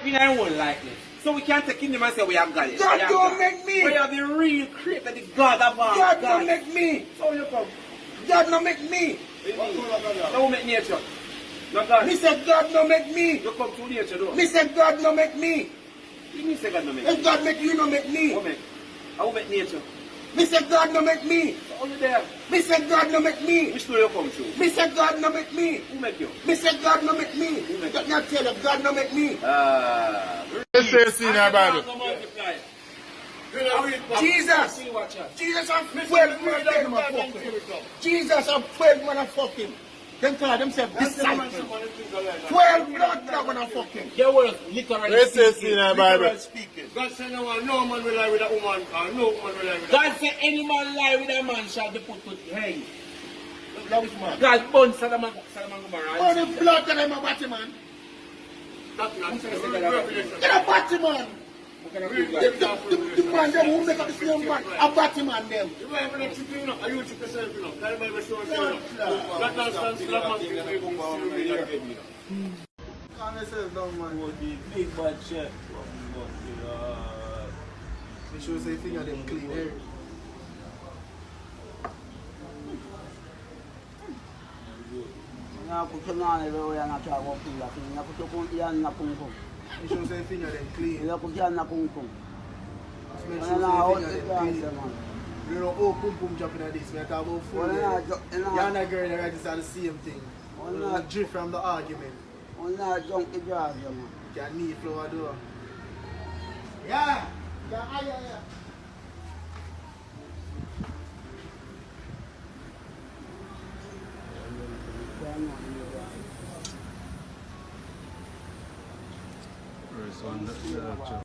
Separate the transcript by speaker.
Speaker 1: in our own likeness. So we can't take him and say we have God.
Speaker 2: God don't make me.
Speaker 1: We are the real creator, the God of all.
Speaker 2: God don't make me.
Speaker 1: So you come.
Speaker 2: God don't make me.
Speaker 1: Don't make nature. No God.
Speaker 2: Me say God don't make me.
Speaker 1: You come to nature though.
Speaker 2: Me say God don't make me.
Speaker 1: You mean say God no make
Speaker 2: If God make you, no make me.
Speaker 1: Who make? I will make nature.
Speaker 2: Me say God no make me.
Speaker 1: So how you there?
Speaker 2: Me say God no make me.
Speaker 1: Which door you come to?
Speaker 2: Me say God no make me.
Speaker 1: Who make you?
Speaker 2: Me say God no make me.
Speaker 1: make
Speaker 2: Let me tell you, God no make me.
Speaker 3: Let's say it's in our Bible.
Speaker 2: Jesus. Jesus have 12 motherfucking. Jesus have 12 motherfucking. Them call themselves disciples. 12 blood motherfucking.
Speaker 1: Your words literally
Speaker 3: Let's say it's in our Bible.
Speaker 4: God said no man will lie with a woman, or no man will lie with a
Speaker 1: God said any man lie with a man shall be put to hang.
Speaker 2: Love is man.
Speaker 1: God burn Sodom and Gomorrah.
Speaker 2: All the blood that I'm a batty man. Get a batty man. The man them who make up the same man, a batty man them.
Speaker 4: You might have to do it, you took yourself, you know. That might be so that man stands still, that man
Speaker 5: Calm yourself down, man. What the big bad chef? Make sure say finger them clean here. Make sure say finger them clean. Make sure say finger them clean. You know, oh, pum pum jumping at this. We talk about food. You're not girl that is the same thing. You drift from the argument. You can need flower door. Yeah. Yeah.
Speaker 3: First one,